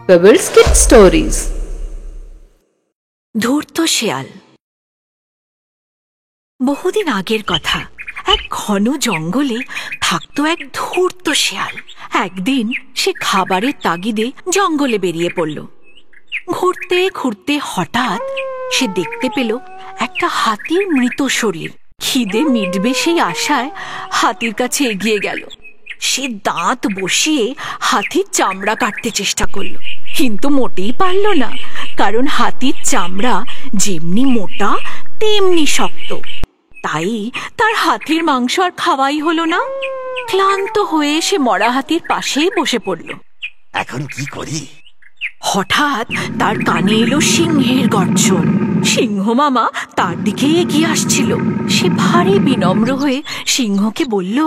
Pebbles Kids Stories. ধূর্ত শেয়াল। বহুদিন আগের কথা, এক ঘন জঙ্গলে থাকতো এক ধূর্ত শেয়াল। একদিন সে খাবারের তাগিদে জঙ্গলে বেরিয়ে পড়ল। ঘুরতে ঘুরতে হঠাৎ সে দেখতে পেল একটা হাতির মৃত শরীর। খিদে মিটবে সেই আশায় হাতির কাছে এগিয়ে গেল। সে দাঁত বসিয়ে হাতির চামড়া কাটতে চেষ্টা করল, কিন্তু মোটেই পারল না, কারণ হাতির চামড়া যেমনি মোটা তেমনি শক্ত। তাই তার হাতির মাংস আর খাওয়াই হলো না। ক্লান্ত হয়ে সে মরা হাতির পাশেই বসে পড়ল। এখন কি করি? হঠাৎ তার কানে এলো সিংহের গর্জন। সিংহ মামা তার দিকে এগিয়ে আসছিল। সে ভারী বিনম্র হয়ে সিংহকে বলল,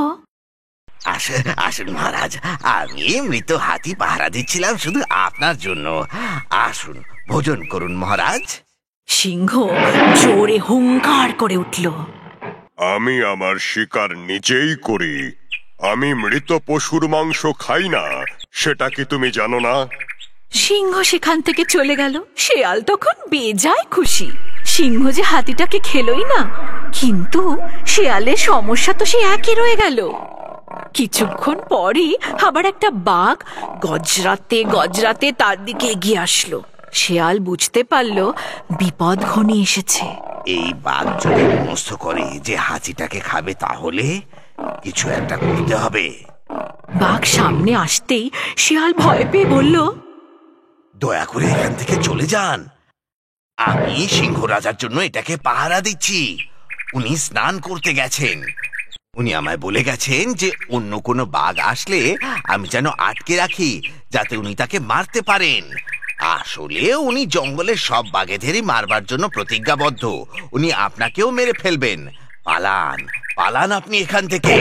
আসুন আসুন মহারাজ, আমি মৃত হাতি পাহারা দিচ্ছিলাম শুধু আপনার জন্য। আসুন, ভোজন করুন মহারাজ। সিংহ জোরে হুঙ্কার করে উঠল, আমি আমার শিকার নিজেই করি। আমি মৃত পশুর মাংস খাই না, সেটা কি তুমি জানো না? সিংহ সেখান থেকে চলে গেল। শেয়াল তখন বেজায় খুশি। সিংহ যে হাতিটাকে খেলই না, কিন্তু শেয়ালের সমস্যা তো সে একই রয়ে গেল। কিছুক্ষণ পরই আবার একটা বাঘ গজরাতে গজরাতে তার দিকে এগিয়ে আসলো। শেয়াল বুঝতে পারল বিপদ ঘনিয়ে এসেছে। এই বাঘ যদি মনস্থ করে যে হাতিটাকে খাবে, তাহলে কিছু একটা করতে হবে। বাঘ সামনে আসতেই শেয়াল ভয় পেয়ে বলল, দয়া করে এখান থেকে চলে যান। আমি সিংহ রাজার জন্য এটাকে পাহারা দিচ্ছি। উনি স্নান করতে গেছেন। উনি আমায় বলে গেছেন যে অন্য কোনো বাঘ আসলে আমি যেন আটকে রাখি, যাতে উনি তাকে মারতে পারেন। আসলে উনি জঙ্গলের সব বাঘেদেরই মারবার জন্য প্রতিজ্ঞাবদ্ধ। উনি আপনাকেও মেরে ফেলবেন। পালান পালান আপনি এখান থেকে।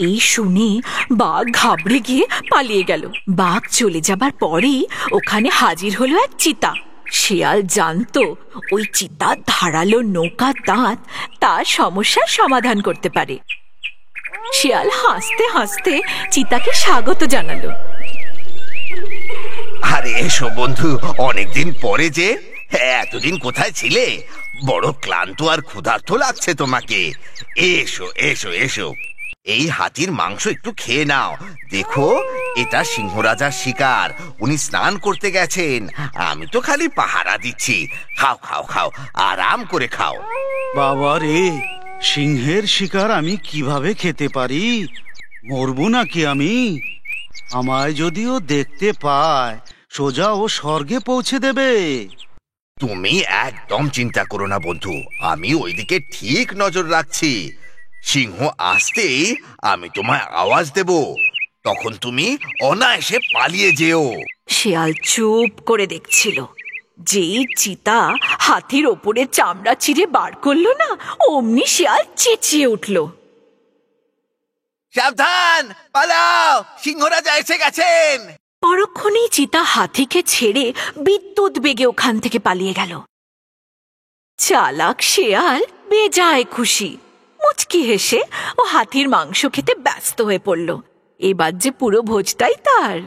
এই শুনে বাঘ ঘাবড়ে গিয়ে পালিয়ে গেল। বাঘ চলে যাবার পরেই ওখানে হাজির হলো এক চিতা। শেয়াল জানতো ওই চিতার ধারালো নৌকা দাঁত তার সমস্যার সমাধান করতে পারে। শেয়াল হাসতে হাসতে চিতাকে স্বাগত জানালো। আরে এসো বন্ধু, অনেকদিন পরে যে। এতদিন কোথায় ছিলে? বড় ক্লান্ত আর ক্ষুধার্ত লাগছে তোমাকে। এসো এসো এসো, এই হাতির মাংস একটু খেয়ে নাও। দেখো, এটা সিংহরাজার শিকার। উনি স্নান করতে গেছেন, আমি তো খালি পাহারা দিচ্ছি। খাও খাও খাও, আরাম করে খাও। বাবা রে, সিংহের শিকার আমি কিভাবে খেতে পারি? মরবো নাকি আমি? আমায় যদিও দেখতে পায়, সোজা ও স্বর্গে পৌঁছে দেবে। তুমি একদম চিন্তা করো না বন্ধু, আমি ওইদিকে ঠিক নজর রাখছি। সিংহ আসতেই আমি তোমায় আওয়াজ দেব, তখন তুমি অনায়াসে পালিয়ে যেও। শেয়াল চুপ করে দেখছিল। যেই চিতা হাতির ওপরে চামড়া চিরে বার করলো না, অমনি শেয়াল চেঁচিয়ে উঠল, সাবধান, পালাও, সিংহরাজা এসে গেছেন। পরক্ষণেই চিতা হাতিকে ছেড়ে বিদ্যুৎ বেগে ওখান থেকে পালিয়ে গেল। চালাক শেয়াল বেজায় খুশি। মুচকি হেসে ও হাতির মাংস খেতে ব্যস্ত হয়ে পড়ল। এবার যে পুরো ভোজটাই তার।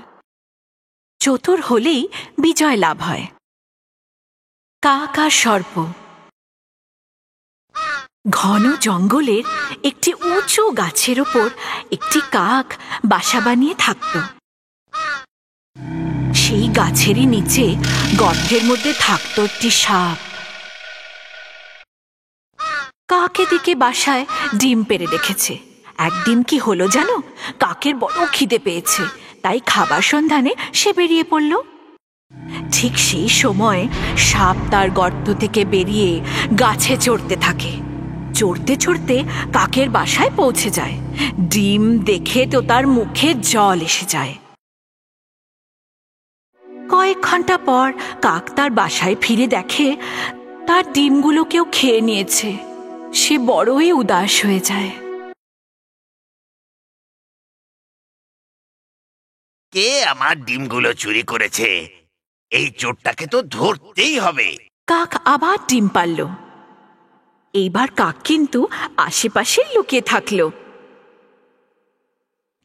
চতুর হলেই বিজয় লাভ হয়। কাক আর সর্প। ঘন জঙ্গলের একটি উঁচু গাছের ওপর একটি কাক বাসা বানিয়ে থাকত। সেই গাছেরই নিচে গর্তের মধ্যে থাকত একটি সাপ। কাক এদিকে বাসায় ডিম পেড়ে রেখেছে। একদিন কি হলো জানো? কাকের বড় খিদে পেয়েছে, তাই খাবার সন্ধানে সে বেরিয়ে পড়ল। ঠিক সেই সময় সাপ তার গর্ত থেকে বেরিয়ে গাছে চড়তে থাকে। চড়তে চড়তে কাকের বাসায় পৌঁছে যায়। ডিম দেখে তো তার মুখে জল এসে যায়। কয়েক ঘন্টা পর কাক তার বাসায় ফিরে দেখে তার ডিমগুলো কেউ খেয়ে নিয়েছে। সে বড়ই উদাস হয়ে যায়। কে আমার ডিমগুলো চুরি করেছে? এই চোরটাকে তো ধরতেই হবে। কাক আবার ডিম পারল। এইবার কাক কিন্তু আশেপাশে লুকিয়ে থাকলো।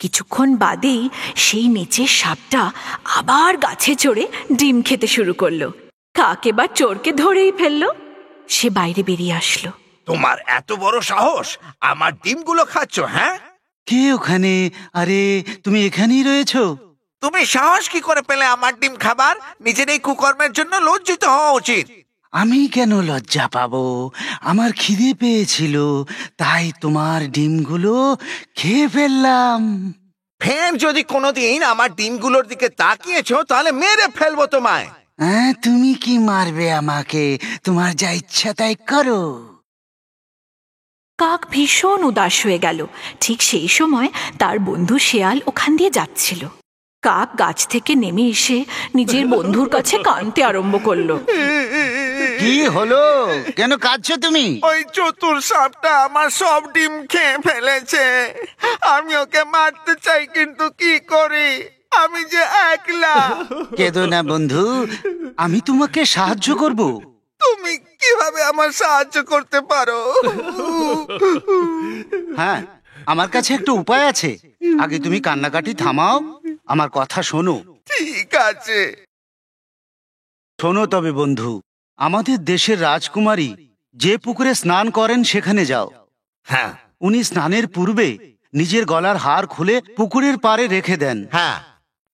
কিছুক্ষণ বাদেই সেই নিচের সাপটা আবার গাছে চড়ে ডিম খেতে শুরু করলো। কাক এবার চোরকে ধরেই ফেললো। সে বাইরে বেরিয়ে আসলো। তোমার এত বড় সাহস, আমার ডিমগুলো খাচ্ছ? হ্যাঁ, কে ওখানে? আরে তুমি এখানেই রয়েছো? তুমি সাহস কি করে পেলে আমার ডিম খাবার? নিজের এই কুকর্মের জন্য লজ্জিত হওয়া উচিত। আমি কেন লজ্জা পাবো? আমার খিদে পেয়েছিল, তাই তোমার ডিমগুলো খেয়ে ফেললাম। ফের যদি কোনোদিন আমার ডিমগুলোর দিকে তাকিয়েছো তাহলে মেরে ফেলবো তোমায়। হ্যাঁ, তুমি কি মারবে আমাকে? তোমার যা ইচ্ছা তাই করো। কাক ভীষণ উদাস হয়ে গেল। ঠিক সেই সময় তার বন্ধু শেয়াল ওখান দিয়ে যাচ্ছিল। কাক গাছ থেকে নেমে এসে নিজের বন্ধুর কাছে কাঁদতে আরম্ভ করলো। কি হলো? কেন কাঁদছো তুমি? ওই চতুর সাপটা আমার সব ডিম খেয়ে ফেলেছে। আমি ওকে মারতে চাই, কিন্তু কি করি? আমি যে একলা। কেঁদো না বন্ধু, আমি তোমাকে সাহায্য করব। তুমি কিভাবে আমার সাহায্য করতে পারো? হ্যাঁ, আমার কাছে একটা উপায় আছে। আগে তুমি কান্নাকাটি থামাও, আমার কথা শোনো। ঠিক আছে। শোনো তবে বন্ধু, আমাদের দেশের রাজকুমারী যে পুকুরে স্নান করেন সেখানে যাও। হ্যাঁ উনি স্নানের পূর্বে নিজের গলার হার খুলে পুকুরের পাড়ে রেখে দেন। হ্যাঁ,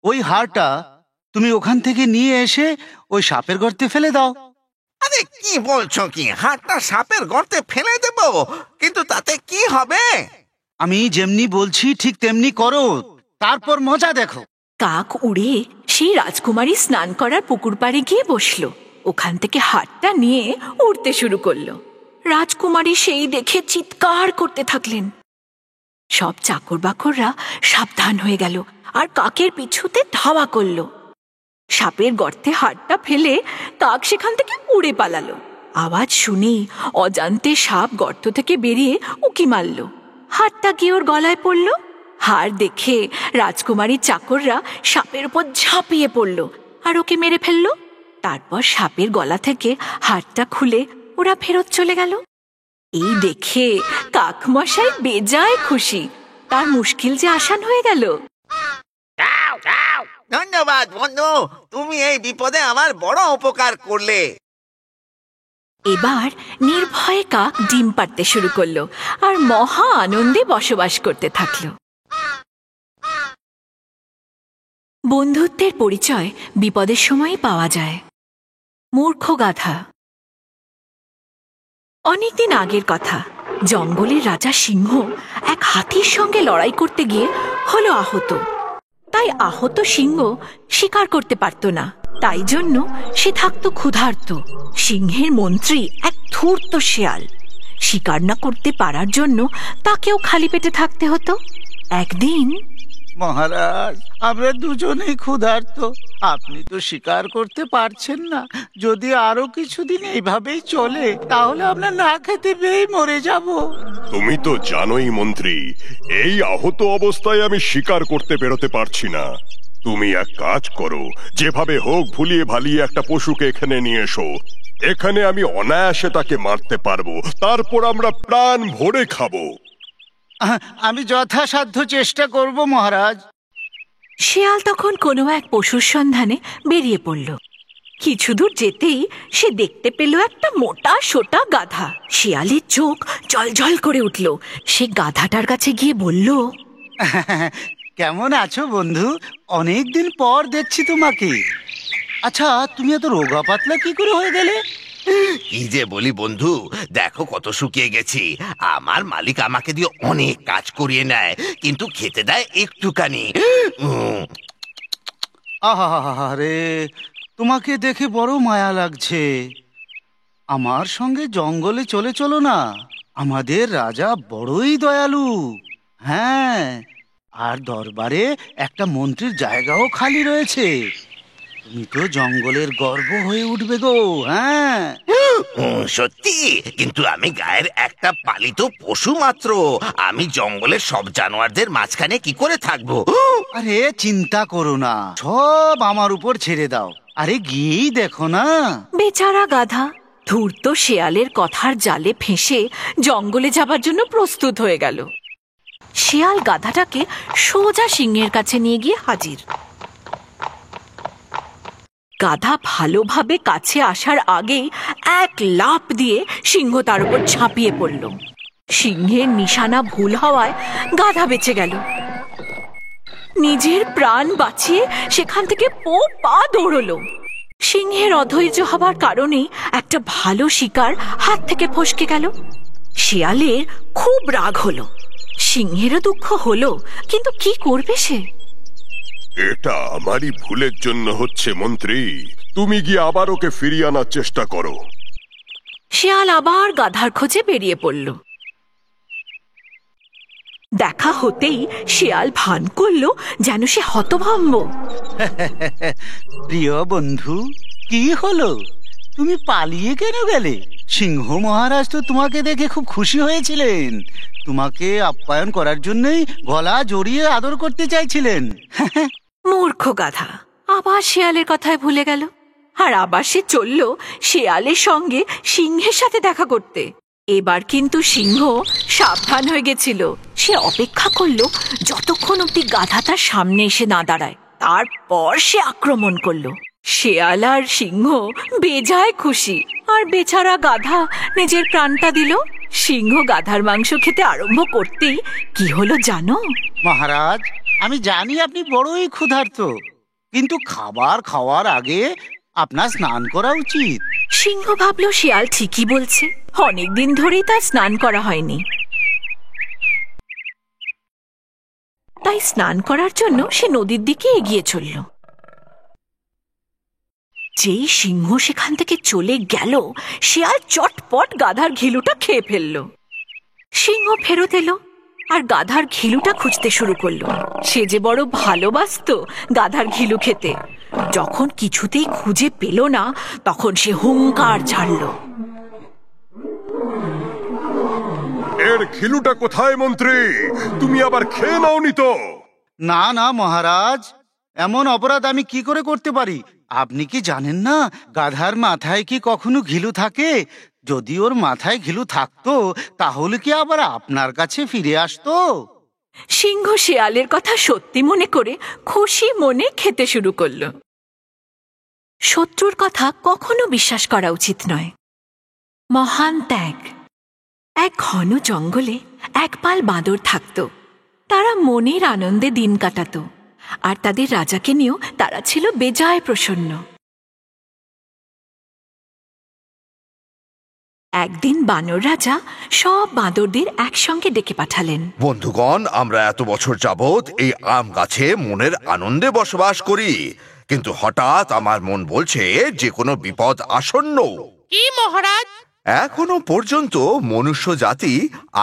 ওই হারটা তুমি ওখান থেকে নিয়ে এসে ওই সাপের গর্তে ফেলে দাও। আরে কি বলছো কি? হাতটা সাপের গর্তে ফেলে দেব? কিন্তু তাতে কি হবে? আমি যেমনি বলছি ঠিক তেমনি করো, তারপর মজা দেখো। কাক উড়ে সেই রাজকুমারী স্নান করার পুকুর পাড়ে গিয়ে বসলো। ওখান থেকে হাতটা নিয়ে উড়তে শুরু করলো। রাজকুমারী সেই দেখে চিৎকার করতে থাকলেন। সব চাকর বাকররা সাবধান হয়ে গেল আর কাকের পিছুতে ধাওয়া করলো। সাপের গর্তে হাতটা ফেলে কাক সেখান থেকে উড়ে পালালো। আওয়াজ শুনেই অজান্তে সাপ গর্ত থেকে বেরিয়ে উকি মারল। হাতটা গিয়ে ওর গলায় পড়ল। হার দেখে রাজকুমারীর চাকররা সাপের উপর ঝাঁপিয়ে পড়ল আর ওকে মেরে ফেলল। তারপর সাপের গলা থেকে হারটা খুলে ওরা ফেরত চলে গেল। এই দেখে কাকমশাই বেজায় খুশি। তার মুশকিল যে আসান হয়ে গেল। ধন্যবাদ বন্ধু, তুমি এই বিপদে আমার বড় উপকার করলে। এবার নির্ভয়ে কাক ডিম পাড়তে শুরু করলো আর মহা আনন্দে বসবাস করতে থাকলো। বন্ধুত্বের পরিচয় বিপদের সময়ই পাওয়া যায়। মূর্খ গাধা। অনেকদিন আগের কথা। জঙ্গলের রাজা সিংহ এক হাতির সঙ্গে লড়াই করতে গিয়ে হলো আহত। তাই আহত সিংহ শিকার করতে পারত না। তাই জন্য সে থাকতো ক্ষুধার্ত। সিংহের মন্ত্রী এক ধূর্ত শেয়াল। শিকার না করতে পারার জন্য তাকেও খালি পেটে থাকতে হতো। একদিন, মহারাজ, আমরা দুজনেই ক্ষুধার্ত। আপনি তো শিকার করতে পারছেন না। যদি আরো কিছুদিন এইভাবেই চলে তাহলে আমরা না খেতে পেয়ে মরে যাব। তুমি তো জানোই মন্ত্রী, এই আহত অবস্থায় আমি শিকার করতে বেরোতে পারছি না। তুমি এক কাজ করো, যেভাবে হোক ভুলিয়ে ভালিয়ে একটা পশুকে এখানে নিয়ে এসো। এখানে আমি অনায়াসে তাকে মারতে পারবো, তারপর আমরা প্রাণ ভরে খাবো। আমি যথাসাধ্য চেষ্টা করব মহারাজ। শেয়াল তখন কোনো এক পশুর সন্ধানে বেরিয়ে পড়ল। কিছু দূর যেতেই সে দেখতে পেল একটা মোটা সোটা গাধা। শেয়ালের চোখ জলজল করে উঠল। সে গাধাটার কাছে গিয়ে বলল, কেমন আছো বন্ধু? অনেকদিন পর দেখছি তোমাকে। আচ্ছা, তুমি এত রোগা পাতলা কি করে হয়ে গেলে? কি যে বলি বন্ধু, দেখো কত শুকিয়ে গেছি। আমার মালিক আমাকে দিয়ে অনেক কাজ করিয়ে নেয়, কিন্তু খেতে দেয় একটুখানি। আহারে, তোমাকে দেখে বড় মায়া লাগছে। আমার সঙ্গে জঙ্গলে চলে চলো না। আমাদের রাজা বড়ই দয়ালু। হ্যাঁ, আর দরবারে একটা মন্ত্রীর জায়গাও খালি রয়েছে। তুমি তো জঙ্গলের গর্ব হয়ে উঠবে গো। হ্যাঁ সত্যি, কিন্তু আমি গায়ের একটা পালিত পশু মাত্র। আমি জঙ্গলের সব জানোয়ারদের মাঝখানে কি করে থাকবো? আরে চিন্তা করো না, সব আমার উপর ছেড়ে দাও। আরে গিয়েই দেখো না। বেচারা গাধা ধূর্ত শেয়ালের কথার জালে ফেঁসে জঙ্গলে যাবার জন্য প্রস্তুত হয়ে গেল। শিয়াল গাধাটাকে সোজা সিংহের কাছে নিয়ে গিয়ে হাজির। গাধা ভালোভাবে কাছে আসার আগেই এক লাফ দিয়ে সিংহ তার উপর ঝাঁপিয়ে পড়ল। সিংহের নিশানা ভুল হওয়ায় গাধা বেঁচে গেল। নিজের প্রাণ বাঁচিয়ে সেখান থেকে পা দৌড়ল। সিংহের অধৈর্য হবার কারণে একটা ভালো শিকার হাত থেকে ফসকে গেল। শিয়ালের খুব রাগ হলো, সিংহেরও দুঃখ হলো, কিন্তু কি করবে সে? এটা আমারই ভুলের জন্য হচ্ছে মন্ত্রী, তুমি গিয়ে আবার ওকে ফিরিয়ে আনার চেষ্টা করো। শিয়াল আবার গাধার খোঁজে বেরিয়ে পড়ল। দেখা হতেই শিয়াল ভান করল যেন সে হতভম্ব। প্রিয় বন্ধু, কি হলো? তুমি পালিয়ে কেন গেলে? সিংহ মহারাজ তো তোমাকে দেখে খুব খুশি হয়েছিলেন, তোমাকে আপ্যায়ন করার জন্যই গলা জড়িয়ে আদর করতে চাইছিলেন। মূর্খ গাধা আবার শিয়ালের কথায় ভুলে গেল, আর আবার সে চলল শিয়ালের সঙ্গে সিংহের সাথে দেখা করতে। এবার কিন্তু সিংহ সাবধান হয়ে গেছিল। সে অপেক্ষা করলো যতক্ষণ অব্দি গাধা তার সামনে এসে না দাঁড়ায়, তারপর সে আক্রমণ করলো। শিয়াল আর সিংহ বেজায় খুশি, আর বেচারা গাধা নিজের প্রাণটা দিল। সিংহ গাধার মাংস খেতে আরম্ভ করতেই কি হলো জানো? মহারাজ, আমি জানি আপনি বড়ই ক্ষুধার্ত, কিন্তু খাবার খাওয়ার আগে আপনার স্নান করা উচিত। সিংহ ভাবলো শিয়াল ঠিকই বলছে, অনেকদিন ধরেই তার স্নান করা হয়নি। তাই স্নান করার জন্য সে নদীর দিকে এগিয়ে চলল। যেই সিংহ সেখান থেকে চলে গেল, শিয়াল চটপট গাধার ঘিলুটা খেয়ে ফেলল। সিংহ ফেরত এলো আর গাধার ঘিলুটা খুঁজতে শুরু করলো। সে যে বড় ভালোবাসতো গাধার ঘিলু খেতে। যখন কিছুতেই খুঁজে পেল না, তখন সে হুংকার ছাড়ল। এর ঘিলুটা কোথায় মন্ত্রী? তুমি আবার খেয়ে নাওনি তো? না না মহারাজ, এমন অপরাধ আমি কি করে করতে পারি? আপনি কি জানেন না গাধার মাথায় কি কখনো ঘিলু থাকে? যদি ওর মাথায় ঘিলু থাকতো তাহলে কি আবার আপনার কাছে ফিরে আসতো? সিংহ শিয়ালের কথা সত্যি মনে করে খুশি মনে খেতে শুরু করল। শত্রুর কথা কখনো বিশ্বাস করা উচিত নয়। মহান ত্যাগ। এক ঘন জঙ্গলে এক পাল বাঁদর থাকত। তারা মনের আনন্দে দিন কাটাত, আর তাদের রাজাকে নিয়েও তারা ছিল বেজায় প্রসন্ন। একদিন বানর রাজা সব বাঁদরদের একসঙ্গে ডেকে পাঠালেন। বন্ধুগণ, আমরা এত বছর যাবৎ এই আম গাছে মনের আনন্দে বসবাস করি, কিন্তু হঠাৎ আমার মন বলছে যে কোনো বিপদ আসন্ন। কি মহারাজ? এখনো পর্যন্ত মনুষ্য জাতি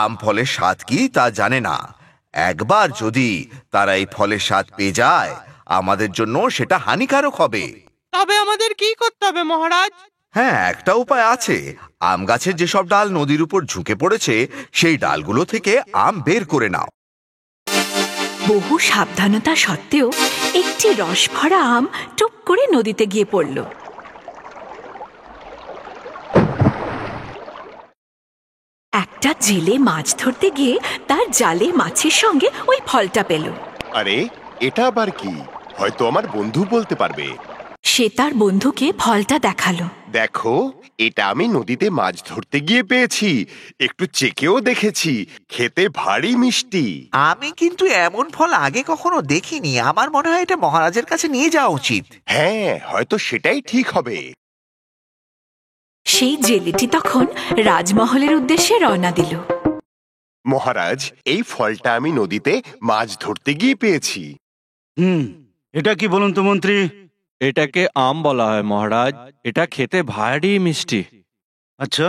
আম ফলের স্বাদ কি তা জানে না। একবার যদি তারা এই ফলের স্বাদ পেয়ে যায়, আমাদের জন্য সেটা হানিকারক হবে। তবে আমাদের কি করতে হবে মহারাজ? হ্যাঁ, একটা উপায় আছে। আম গাছের যেসব ডাল নদীর উপর ঝুঁকে পড়েছে, সেই ডালগুলো থেকে আম বের করে নাও। বহু সাবধানতা সত্ত্বেও একটি রস ভরা আম টুপ করে নদীতে গিয়ে পড়ল। একটা জেলে মাছ ধরতে গিয়ে তার জালে মাছের সঙ্গে ওই ফলটা পেল। আরে, এটা আবার কি? হয়তো আমার বন্ধু বলতে পারবে। সে তার বন্ধুকে ফলটা দেখালো। দেখো, এটা আমি নদীতে মাছ ধরতে গিয়ে পেয়েছি, একটু চেকেও দেখেছি, খেতে ভারী মিষ্টি। আমি কিন্তু এমন ফল আগে কখনো দেখিনি। আমার মনে হয় এটা মহারাজের কাছে নিয়ে যাওয়া উচিত। হ্যাঁ, হয়তো সেটাই ঠিক হবে। সেই জেলেটি তখন রাজমহলের উদ্দেশ্যে রওনা দিল। মহারাজ, এই ফলটা আমি নদীতে মাছ ধরতে গিয়ে পেয়েছি। এটা কি বলুন তো মন্ত্রী? এটাকে আম বলা হয় মহারাজ। এটা খেতে ভারী মিষ্টি। আচ্ছা,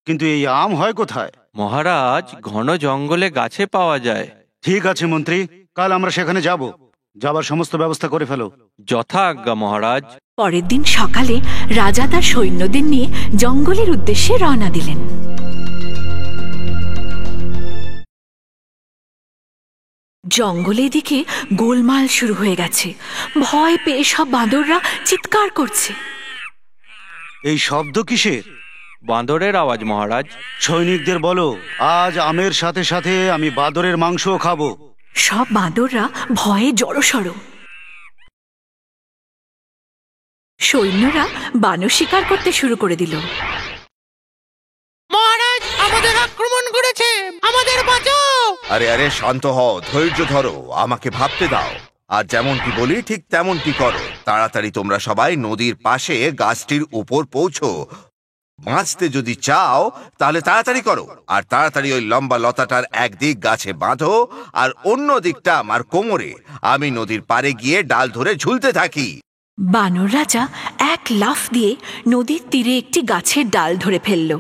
কিন্তু এই আম হয় কোথায়? মহারাজ, ঘন জঙ্গলে গাছে পাওয়া যায়। ঠিক আছে মন্ত্রী, কাল আমরা সেখানে যাব। যাবার সমস্ত ব্যবস্থা করে ফেলো। যথা আজ্ঞা মহারাজ। পরের দিন সকালে রাজা তার সৈন্যদের নিয়ে জঙ্গলের উদ্দেশ্যে রওনা দিলেন। জঙ্গলের দিকে গোলমাল শুরু হয়ে গেছে। ভয় পেয়ে সব বাঁদররা চিৎকার করছে। এই শব্দ কিসের? বাঁদরের আওয়াজ মহারাজ। সৈনিকদের বলো, আজ আমের সাথে সাথে আমি বাদরের মাংসও খাবো। সব বাঁদররা ভয়ে জড়সড়। সৈন্যরা বানর শিকার করতে শুরু করে দিল। মহারাজ আমাদের আক্রমণ করেছে, আমাদের বাঁচাও। আরে আরে শান্ত হও, ধৈর্য ধরো, আমাকে ভাবতে দাও। আর যেমনটি বলি ঠিক তেমনটি করো। তাড়াতাড়ি তোমরা সবাই নদীর পাশে গাছটির উপর পৌঁছো। বাঁচতে যদি চাও তাহলে তাড়াতাড়ি করো, আর তাড়াতাড়ি ওই লম্বা লতাটার একদিক গাছে বাঁধো আর অন্য দিকটা আমার কোমরে। আমি নদীর পাড়ে গিয়ে ডাল ধরে ঝুলতে থাকি। বানর রাজা এক লাফ দিয়ে নদীর তীরে একটি গাছের ডাল ধরে ফেলল।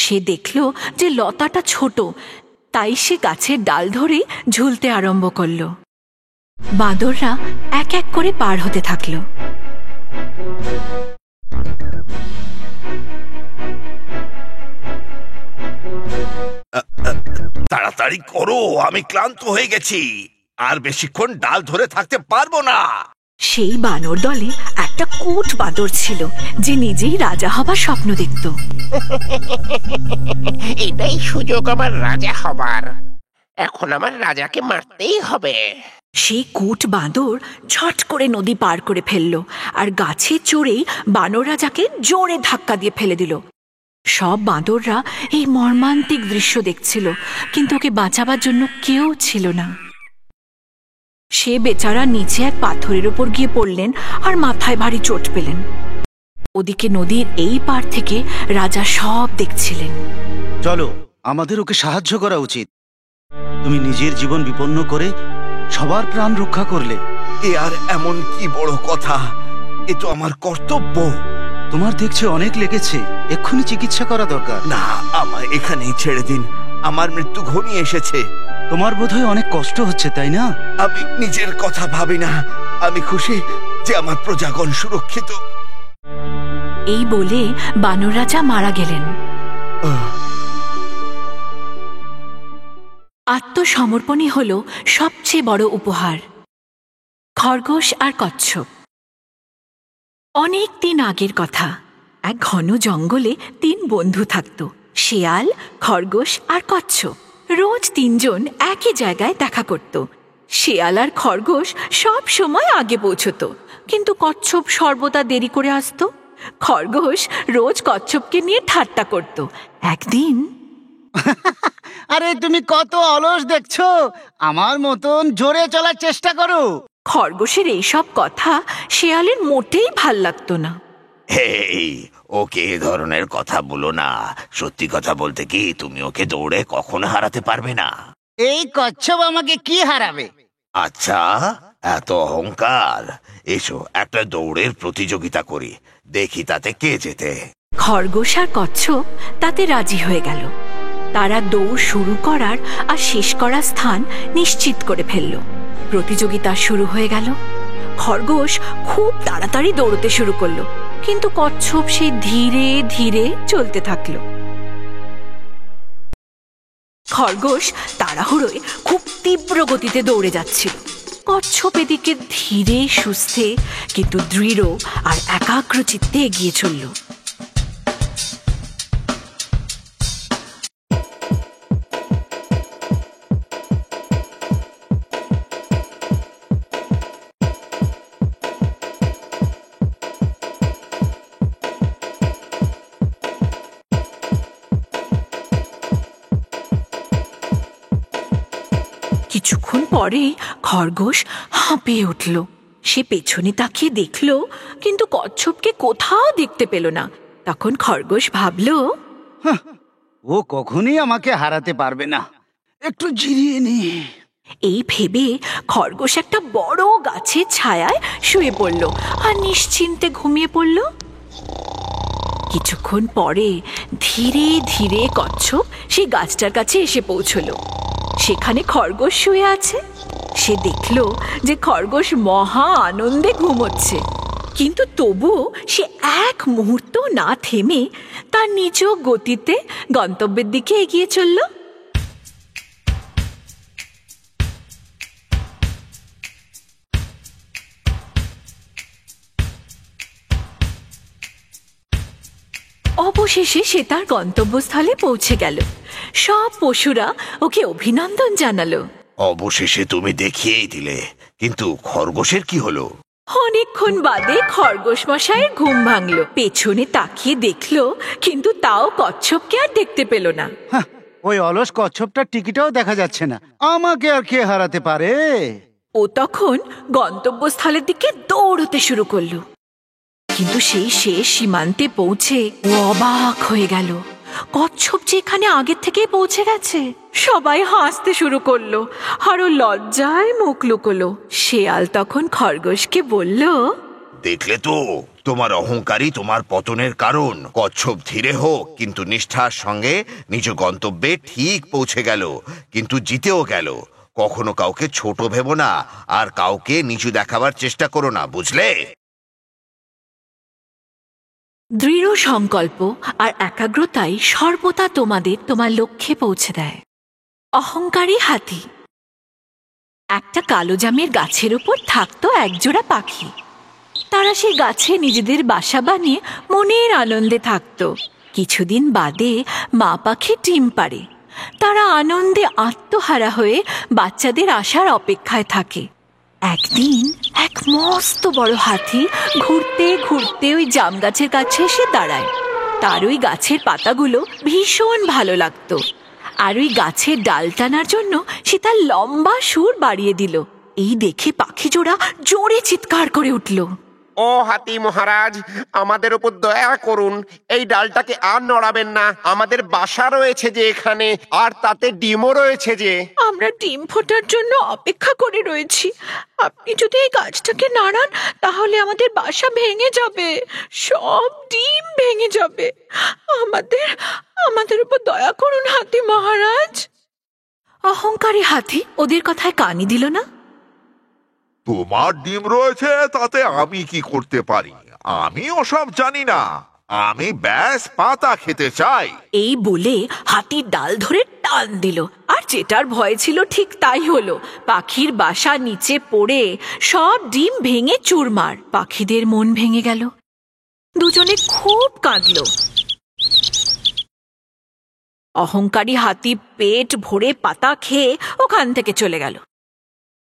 সে দেখল যে লতাটা ছোট, তাই সে গাছের ডাল ধরে ঝুলতে আরম্ভ করল। বাঁদররা এক এক করে পার হতে থাকল। তাড়াতাড়ি করো, আমি ক্লান্ত হয়ে গেছি, আর বেশিক্ষণ ডাল ধরে থাকতে পারবো না। সেই বানর দলে একটা কুট বাঁদর ছিল, যে নিজেই রাজা হবার স্বপ্ন দেখত। এটাই সুযোগ আমার রাজা হবার। এখন আমার রাজাকে মারতেই হবে। সেই কুট বাঁদর ঝট করে নদী পার করে ফেলল, আর গাছে চড়েই বানর রাজাকে জোরে ধাক্কা দিয়ে ফেলে দিল। সব বাঁদররা এই মর্মান্তিক দৃশ্য দেখছিল, কিন্তু ওকে বাঁচাবার জন্য কেউ ছিল না। সে বেচারা নিচে এক পাথরের ওপর গিয়ে পড়লেন আর মাথায় ভারী চোট পেলেন। ওদিকে নদীর এই পার থেকে রাজা সব দেখছিলেন। চলো, আমাদের ওকে সাহায্য করা উচিত। তুমি নিজের জীবন বিপন্ন করে সবার প্রাণ রক্ষা করলে। এ আর এমন কি বড় কথা, এ তো আমার কর্তব্য। তোমার দেখছি অনেক লেগেছে, এক্ষুনি চিকিৎসা করা দরকার। না, আমায় এখানেই ছেড়ে দিন, আমার মৃত্যু ঘনিয়ে এসেছে। তোমার বোধহয় অনেক কষ্ট হচ্ছে, তাই না? আমি নিজের কথা ভাবি না, আমি খুশি যে আমার প্রজাগণ সুরক্ষিত। এই বলে বানর রাজা মারা গেলেন। আত্মসমর্পণই হল সবচেয়ে বড় উপহার। খরগোশ আর কচ্ছপ। অনেক দিন আগের কথা, এক ঘন জঙ্গলে 3 বন্ধু থাকত, শেয়াল, খরগোশ আর কচ্ছপ। রোজ 3 জন একই জায়গায় দেখা করত। শেয়াল আর খরগোশ সব সময় আগে পৌঁছত, কিন্তু কচ্ছপ সর্বদা দেরি করে আসত। খরগোশ রোজ কচ্ছপকে নিয়ে ঠাট্টা করত। একদিন, আরে তুমি কত অলস দেখছো, আমার মতন জোরে চলার চেষ্টা করো। খরগোশের এইসব কথা শেয়ালের মোটেই ভাল লাগতো না। হেই, ওকে এ ধরনের কথা বলো না। সত্যি কথা বলতে কি, তুমি ওকে দৌড়ে কখনো হারাতে পারবে না। এই কচ্ছপ আমাকে কি হারাবে? আচ্ছা, এত অহংকার। এসো একটা দৌড়ের প্রতিযোগিতা করি, দেখি তাতে কে জেতে। খরগোশ আর কচ্ছপ তাতে রাজি হয়ে গেল। তারা দৌড় শুরু করার আর শেষ করার স্থান নিশ্চিত করে ফেলল। প্রতিযোগিতা শুরু হয়ে গেল। খরগোশ খুব তাড়াতাড়ি দৌড়তে শুরু করলো, কিন্তু কচ্ছপ সে ধীরে ধীরে চলতে থাকলো। খরগোশ তাড়াহুড়োয় খুব তীব্র গতিতে দৌড়ে যাচ্ছিল। কচ্ছপ এদিকে ধীরে সুস্থে কিন্তু দৃঢ় আর একাগ্র চিত্তে এগিয়ে চলল। কিছুক্ষণ পরে খরগোশ হাঁপিয়ে উঠল। সে পেছনে তাকিয়ে দেখল, কিন্তু কচ্ছপকে কোথাও দেখতে পেল না। তখন খরগোশ ভাবল, ও কখনই আমাকে হারাতে পারবে না, একটু জিরিয়ে নি। এই ভেবে খরগোশ একটা বড় গাছের ছায়ায় শুয়ে পড়ল আর নিশ্চিন্তে ঘুমিয়ে পড়ল। কিছুক্ষণ পরে ধীরে ধীরে কচ্ছপ সেই গাছটার কাছে এসে পৌঁছলো। সেখানে খরগোশ শুয়ে আছে। সে দেখল যে খরগোশ মহা আনন্দে ঘুমোচ্ছে, কিন্তু তবুও সে এক মুহূর্ত না থেমে তার নিজ গতিতে গন্তব্যের দিকে এগিয়ে চলল। অবশেষে সে তার গন্তব্যস্থলে পৌঁছে গেল। সব পশুরা ওকে অভিনন্দন জানালো। অবশেষে তুমি দেখিয়েই দিলে, কিন্তু খরগোশের কি হলো? অনেকক্ষণ বাদে খরগোশ মশাইয়ের ঘুম ভাঙলো। পেছনে তাকিয়ে দেখলো, কিন্তু তাও কচ্ছপকে আর দেখতে পেল না। হাহ, ওই অলস কচ্ছপটার টিকিটাও দেখা যাচ্ছে না। আমাকে আর কে হারাতে পারে? ও তখন গন্তব্যস্থলের দিকে দৌড়তে শুরু করলো। কিন্তু সেই শেষ সীমান্তে পৌঁছে ও অবাক হয়ে গেল। কচ্ছপ যে এখানে আগের থেকেই পৌঁছে গেছে। সবাই হাসতে শুরু করলো, আর ও লজ্জায় মুখ লুকোলো। শেয়াল তখন খরগোশকে বলল, দেখলে তো, তোমার অহংকারই তোমার পতনের কারণ। কচ্ছপ ধীরে হোক, কিন্তু নিষ্ঠার সঙ্গে নিজ গন্তব্যে ঠিক পৌঁছে গেল, কিন্তু জিতেও গেল। কখনো কাউকে ছোট ভেবো না, আর কাউকে নিচু দেখাবার চেষ্টা করো না, বুঝলে? দৃঢ় সংকল্প আর একাগ্রতাই সর্বদা তোমাদের তোমার লক্ষ্যে পৌঁছে দেয়। অহংকারী হাতি। একটা কালো জামের গাছের উপর থাকতো একজোড়া পাখি। তারা সেই গাছে নিজেদের বাসা বানিয়ে মনের আনন্দে থাকতো। কিছুদিন বাদে মা পাখি ডিম পাড়ে। তারা আনন্দে আত্মহারা হয়ে বাচ্চাদের আসার অপেক্ষায় থাকে। একদিন এক মস্ত বড় হাতি ঘুরতে ঘুরতে ওই জাম গাছের কাছে এসে দাঁড়ায়। তার ওই গাছের পাতাগুলো ভীষণ ভালো লাগতো, আর ওই গাছের ডাল টানার জন্য সে তার লম্বা সুর বাড়িয়ে দিল। এই দেখে পাখি জোড়া জোরে চিৎকার করে উঠল। ও হাতি মহারাজ, আমাদের উপর দয়া করুন, এই ডালটাকে আর নড়াবেন না। আমাদের বাসা রয়েছে যে এখানে, আর তাতে ডিমও রয়েছে যে। আমরা ডিম ফোটার জন্য অপেক্ষা করে রয়েছি। আপনি যদি এই গাছটাকে নাড়ান, তাহলে আমাদের বাসা ভেঙে যাবে, সব ডিম ভেঙে যাবে। আমাদের উপর দয়া করুন হাতি মহারাজ। অহংকারী হাতি ওদের কথায় কানই দিল না। তোমার ডিম রয়েছে, তাতে আমি কি করতে পারি? আমি ওসব জানি না। আমি ব্যাস পাতা খেতে চাই। এই বলে হাতির ডাল ধরে টান দিল, আর যেটার ভয় ছিল ঠিক তাই হলো। পাখির বাসা নিচে পড়ে সব ডিম ভেঙে চুরমার। পাখিদের মন ভেঙে গেল, দুজনে খুব কাঁদল। অহংকারী হাতি পেট ভরে পাতা খেয়ে ওখান থেকে চলে গেল।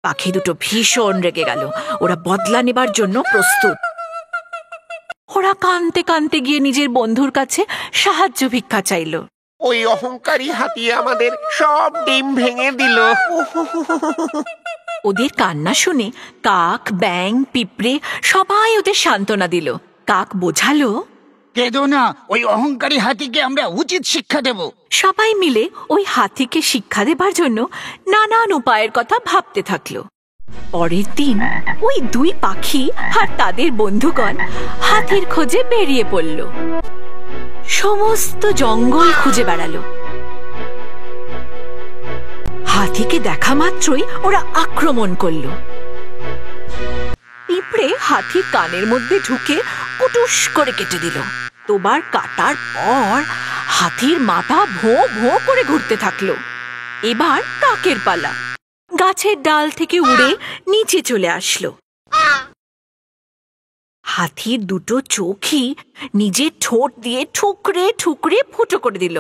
পাখি দুটো ভীষণ রেগে গেল। ওরা বদলা নেবার জন্য প্রস্তুত। ওরা কাঁদতে কাঁদতে গিয়ে নিজের বন্ধুর কাছে সাহায্য ভিক্ষা চাইল। ওই অহংকারী হাতি আমাদের সব ডিম ভেঙে দিল। ওদের কান্না শুনে কাক, ব্যাঙ, পিঁপড়ে সবাই ওদের সান্ত্বনা দিল। কাক বোঝালো, কেঁদো না, ওই অহংকারী হাতিকে আমরা উচিত শিক্ষা দেব। সবাই মিলে ওই হাতিকে শিক্ষা দেবার জন্য নানান উপায়ের কথা ভাবতে থাকলো। পরের দিন ওই দুই পাখি আর তাদের বন্ধুগণ হাতির খোঁজে বেরিয়ে পড়ল। সমস্ত জঙ্গল খুঁজে বেড়ালো। হাতিকে দেখা মাত্রই ওরা আক্রমণ করল। পিঁপড়ে হাতির কানের মধ্যে ঢুকে কুটুস করে কেটে দিল। তোবার কাটার পর হাতির মাথা ভোঁ ভোঁ করে ঘুরতে থাকলো। এবার কাকের পালা। গাছের ডাল থেকে উড়ে নিচে চলে আসলো। হাতির দুটো চোখই নিজের ঠোঁট দিয়ে ঠুকরে ঠুকরে ফুটো করে দিল,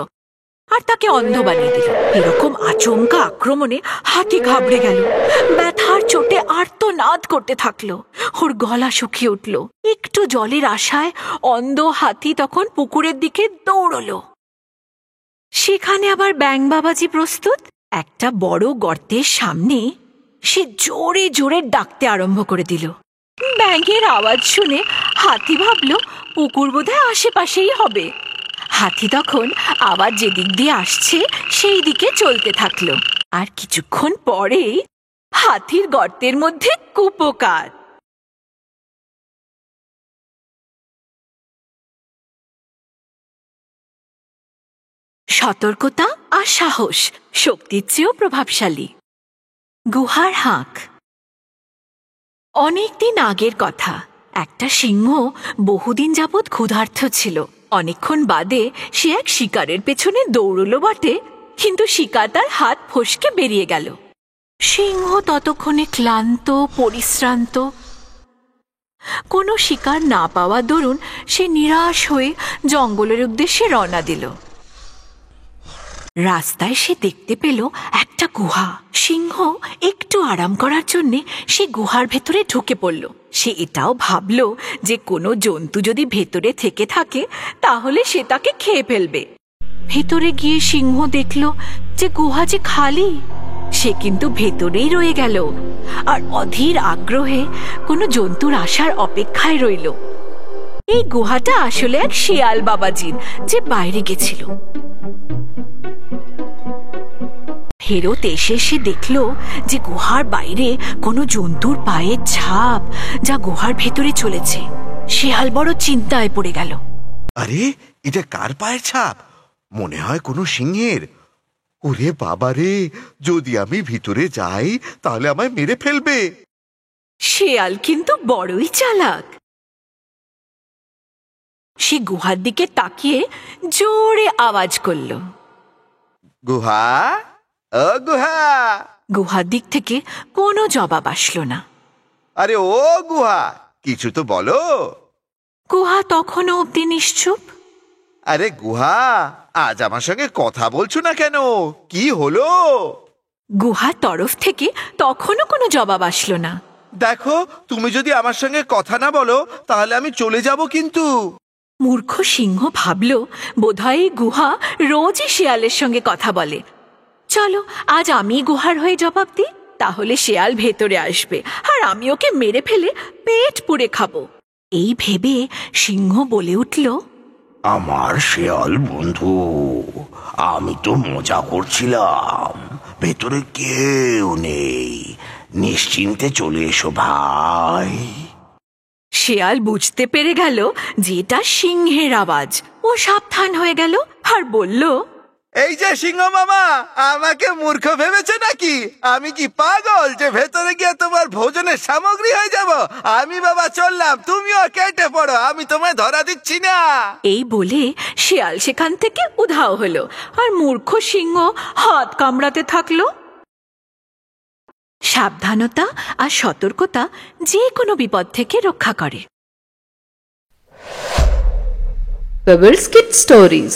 আর তাকে অন্ধ বানিয়ে দিল। এরকম আচমকা আক্রমণে হাতি ঘাবড়ে গেল। ব্যথার চোটে আর্তনাদ করতে থাকলো। ওর গলা শুকিয়ে উঠল। একটু জলের আশায় অন্ধ হাতি তখন পুকুরের দিকে দৌড়লো। সেখানে আবার ব্যাঙ বাবাজি প্রস্তুত। একটা বড় গর্তের সামনে সে জোরে জোরে ডাকতে আরম্ভ করে দিল। ব্যাঙের আওয়াজ শুনে হাতি ভাবল পুকুর বোধহয় আশেপাশেই হবে। হাতি তখন আবার যেদিক দিয়ে আসছে সেই দিকে চলতে থাকলো। আর কিছুক্ষণ পরেই হাতির গর্তের মধ্যে কুপোকাত। সতর্কতা আর সাহস শক্তির চেয়েও প্রভাবশালী। গুহার হাঁক। অনেকদিন আগের কথা। একটা সিংহ বহুদিন যাবৎ ক্ষুধার্ত ছিল। অনেকক্ষণ বাদে সে এক শিকারের পেছনে দৌড়লো বটে, কিন্তু শিকার তার হাত ফসকে বেরিয়ে গেল। সিংহ ততক্ষণে ক্লান্ত, পরিশ্রান্ত। কোনো শিকার না পাওয়া দরুন সে নিরাশ হয়ে জঙ্গলের উদ্দেশ্যে রওনা দিল। রাস্তায় সে দেখতে পেল একটা গুহা। সিংহ একটু আরাম করার জন্যে সে গুহার ভেতরে ঢুকে পড়ল। সে এটাও ভাবল যে কোনো জন্তু যদি ভেতরে থেকে থাকে তাহলে সে তাকে খেয়ে ফেলবে। ভেতরে গিয়ে সিংহ দেখল যে গুহা যে খালি। সে কিন্তু ভেতরেই রয়ে গেল আর অধীর আগ্রহে কোনো জন্তুর আসার অপেক্ষায় রইল। এই গুহাটা আসলে এক শিয়াল বাবাজির, যে বাইরে গেছিল। ফেরত এসে সে দেখল যে গুহার বাইরে কোনো জন্তুর পায়ের ছাপ, যা গুহার ভেতরে চলেছে। শিয়াল বড় চিন্তায় পড়ে গেল। আরে, এটা কার পায়ের ছাপ? মনে হয় কোনো সিংহের। ওরে বাবারে, যদি আমি ভিতরে যাই তাহলে আমায় মেরে ফেলবে। শিয়াল কিন্তু বড়ই চালাক। সে গুহার দিকে তাকিয়ে জোরে আওয়াজ করল, গুহা, ও গুহা। গুহার দিক থেকে কোনো জবাব আসলো না। আরে ও গুহা, কিছু তো বলো। গুহা তখনও অব্দি নিশ্চুপ। আরে গুহা, আজ আমার সঙ্গে কথা বলছো না কেন? কি হলো? গুহার তরফ থেকে তখনও কোনো জবাব আসলো না। দেখো, তুমি যদি আমার সঙ্গে কথা না বলো তাহলে আমি চলে যাব কিন্তু। মূর্খ সিংহ ভাবল, বোধহয় এই গুহা রোজই শিয়ালের সঙ্গে কথা বলে। চলো, আজ আমি গুহার হয়ে জবাব দিই, তাহলে শিয়াল ভেতরে আসবে আর আমি ওকে মেরে ফেলে পেট পুড়ে খাবো। এই ভেবে সিংহ বলে উঠল, আমার শিয়াল বন্ধু, আমি তো মজা করছিলাম। ভেতরে কেউ নেই, নিশ্চিন্তে চলে এসো ভাই। শিয়াল বুঝতে পেরে গেল যে এটা সিংহের আওয়াজ। ও সাবধান হয়ে গেল আর বলল, এই যে সিংহ মামা, আমাকে মূর্খ ভেবেছে নাকি? আমি কি পাগল যে ভেতরে গিয়ে তোমার ভোজনের সামগ্রী হয়ে যাব? আমি বাবা চললাম, তুমিও কেটে পড়ো, আমি তোমায় ধরা দিচ্ছি না। এই বলে শিয়াল সেখান থেকে উধাও হলো আর মূর্খ সিংহ হাত কামড়াতে থাকলো। সাবধানতা আর সতর্কতা যে কোনো বিপদ থেকে রক্ষা করে। Pebbles Kids Stories।